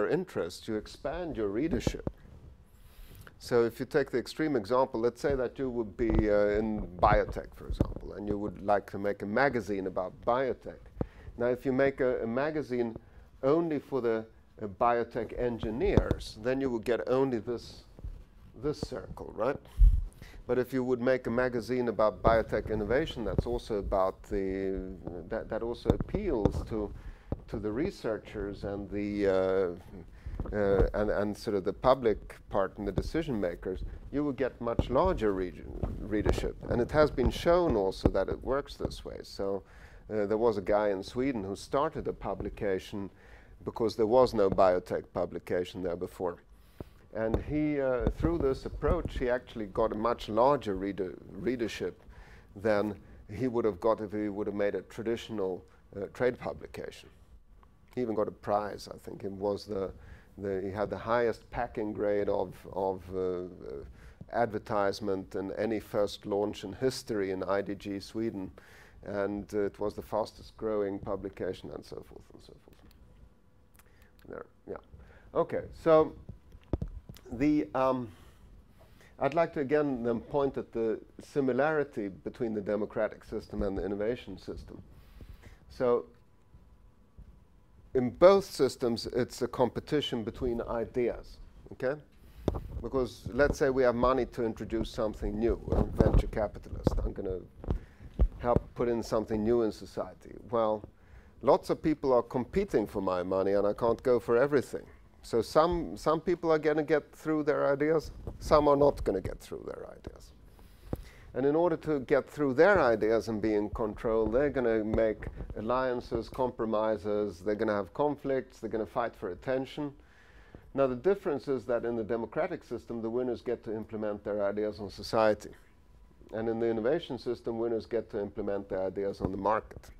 interest, you expand your readership. So if you take the extreme example, let's say that you would be in biotech, for example, and you would like to make a magazine about biotech. Now, if you make a magazine only for the biotech engineers, then you would get only this circle, right? But if you would make a magazine about biotech innovation, that's also about that also appeals to the researchers and the and sort of the public part and the decision makers, you will get much larger readership. And it has been shown also that it works this way. So there was a guy in Sweden who started a publication because there was no biotech publication there before. And he, through this approach, he actually got a much larger readership than he would have got if he would have made a traditional trade publication. He even got a prize, I think. It was he had the highest packing grade of advertisement in any first launch in history in IDG Sweden. And it was the fastest growing publication and so forth and so forth. There, yeah. Okay, so I'd like to again then point at the similarity between the democratic system and the innovation system. So in both systems, it's a competition between ideas, okay? Because let's say we have money to introduce something new. I'm a venture capitalist. I'm going to help put in something new in society. Well, lots of people are competing for my money, and I can't go for everything. So some people are going to get through their ideas. Some are not going to get through their ideas. And in order to get through their ideas and be in control, they're going to make alliances, compromises. They're going to have conflicts. They're going to fight for attention. Now, the difference is that in the democratic system, the winners get to implement their ideas on society. And in the innovation system, winners get to implement their ideas on the market.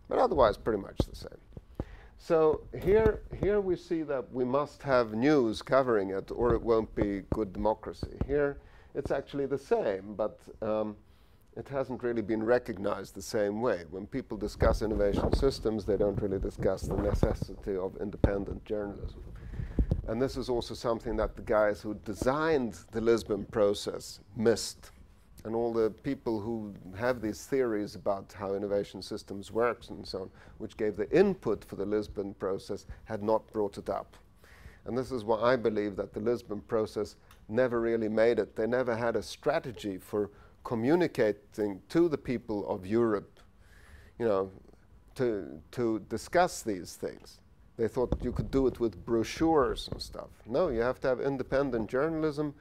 But otherwise, pretty much the same. So here we see that we must have news covering it, or it won't be good democracy. Here, it's actually the same, but it hasn't really been recognized the same way. When people discuss innovation systems, they don't really discuss the necessity of independent journalism. And this is also something that the guys who designed the Lisbon process missed. And all the people who have these theories about how innovation systems works and so on, which gave the input for the Lisbon process, had not brought it up. And this is why I believe that the Lisbon process never really made it. They never had a strategy for communicating to the people of Europe, you know, to discuss these things. They thought you could do it with brochures and stuff. No, you have to have independent journalism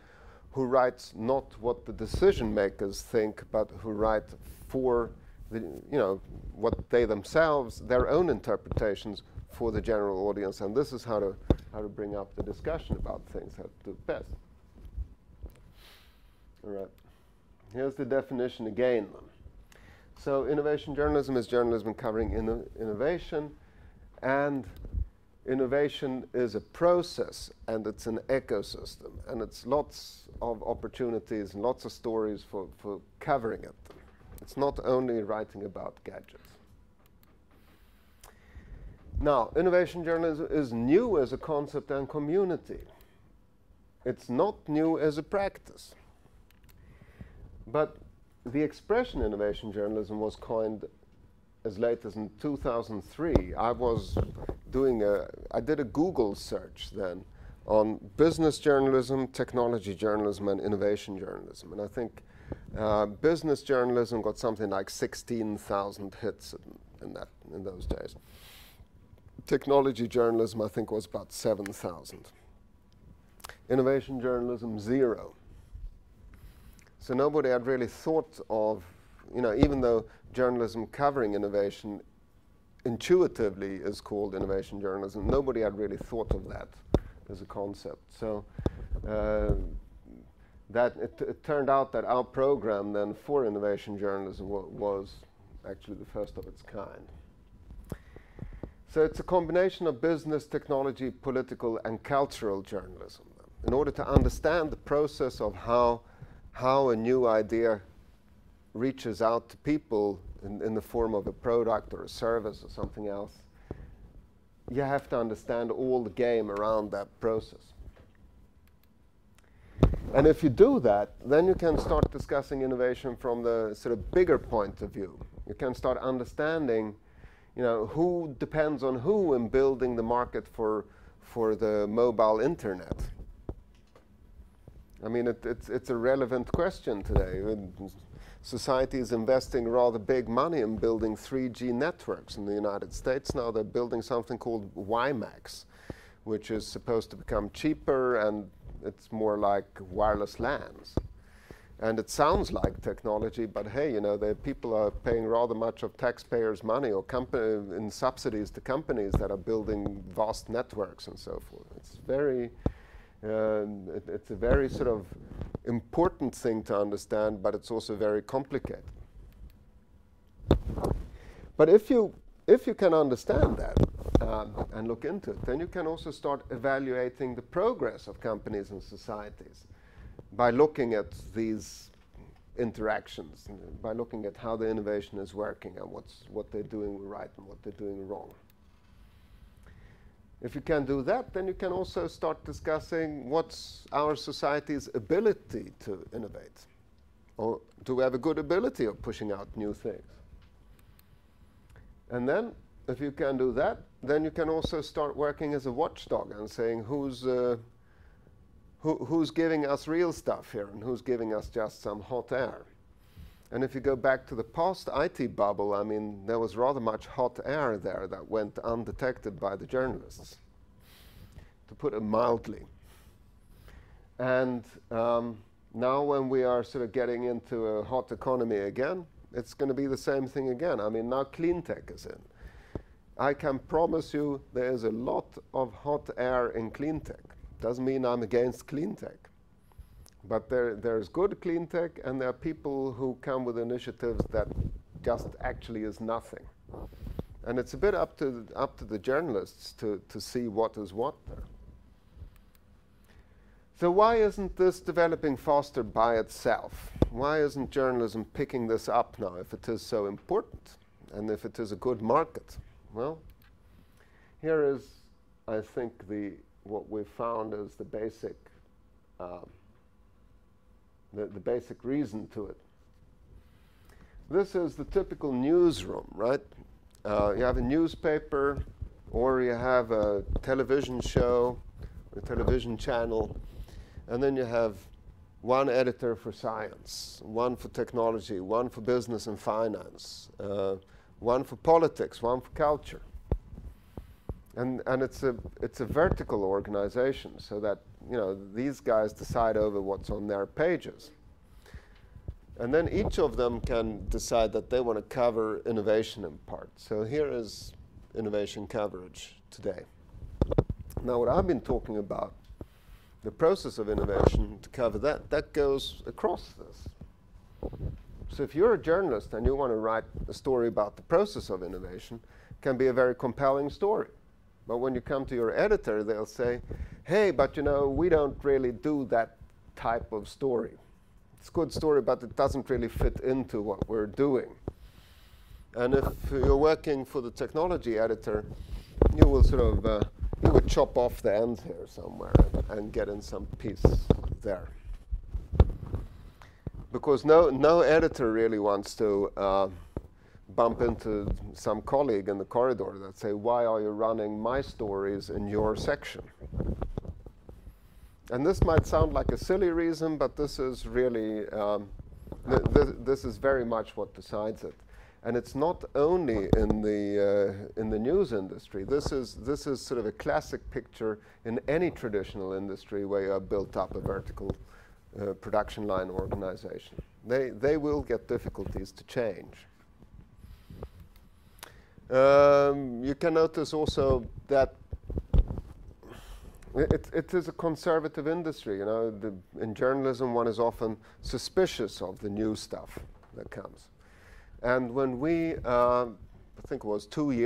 who writes not what the decision makers think, but who write for the, you know, what they themselves, their own interpretations for the general audience. And this is how to bring up the discussion about things, how to do best. All right. Here's the definition again. So innovation journalism is journalism covering innovation, and innovation is a process, and it's an ecosystem, and it's lots of opportunities and lots of stories for covering it. It's not only writing about gadgets. Now, innovation journalism is new as a concept and community. It's not new as a practice. But the expression innovation journalism was coined as late as in 2003. I did a Google search then on business journalism, technology journalism, and innovation journalism. And I think business journalism got something like 16,000 hits in those days. Technology journalism, I think, was about 7,000. Innovation journalism, 0. So nobody had really thought of, you know, even though journalism covering innovation intuitively is called innovation journalism, nobody had really thought of that as a concept. So it turned out that our program then for innovation journalism was actually the first of its kind. So it's a combination of business, technology, political, and cultural journalism. In order to understand the process of how a new idea reaches out to people in the form of a product or a service or something else, you have to understand all the game around that process. And if you do that, then you can start discussing innovation from the sort of bigger point of view. You can start understanding, who depends on who in building the market for the mobile internet. I mean, it's a relevant question today. Society is investing rather big money in building 3G networks in the United States. Now they're building something called WiMAX, which is supposed to become cheaper, and it's more like wireless LANs. And it sounds like technology, but hey, the people are paying rather much of taxpayers' money or in subsidies to companies that are building vast networks and so forth. It's it's a very sort of important thing to understand, but it's also very complicated. But if you can understand that and look into it, then you can also start evaluating the progress of companies and societies by looking at these interactions, by looking at how the innovation is working and what they're doing right and what they're doing wrong. If you can do that, then you can also start discussing what's our society's ability to innovate. Or do we have a good ability of pushing out new things? And then, if you can do that, then you can also start working as a watchdog and saying who's giving us real stuff here and who's giving us just some hot air. And if you go back to the past IT bubble, I mean, there was rather much hot air there that went undetected by the journalists, to put it mildly. And now when we are sort of getting into a hot economy again, it's going to be the same thing again. I mean, now clean tech is in. I can promise you there is a lot of hot air in clean tech. Doesn't mean I'm against clean tech. But there's good clean tech, and there are people who come with initiatives that just actually is nothing. And it's a bit up to the journalists to see what is what there. So why isn't this developing faster by itself? Why isn't journalism picking this up now if it is so important and if it is a good market? Well, here is, I think, what we found is the basic the basic reason to it. This is the typical newsroom, right? You have a newspaper, or you have a television show, a television channel, and then you have one editor for science, one for technology, one for business and finance, one for politics, one for culture. And it's a vertical organization, so that these guys decide over what's on their pages. And then each of them can decide that they want to cover innovation in part. So here is innovation coverage today. Now what I've been talking about, the process of innovation, to cover that goes across this. So if you're a journalist and you want to write a story about the process of innovation, it can be a very compelling story. But when you come to your editor, they'll say, hey, but we don't really do that type of story. It's a good story, but it doesn't really fit into what we're doing. And if you're working for the technology editor, you will sort of you would chop off the ends here somewhere and get in some piece there. Because no editor really wants to bump into some colleague in the corridor that say, why are you running my stories in your section? And this might sound like a silly reason, but this is really, this is very much what decides it. And it's not only in the news industry. This is sort of a classic picture in any traditional industry where you have built up a vertical production line organization. They will get difficulties to change. You can notice also that it is a conservative industry. In journalism, one is often suspicious of the new stuff that comes. And when we, I think it was 2 years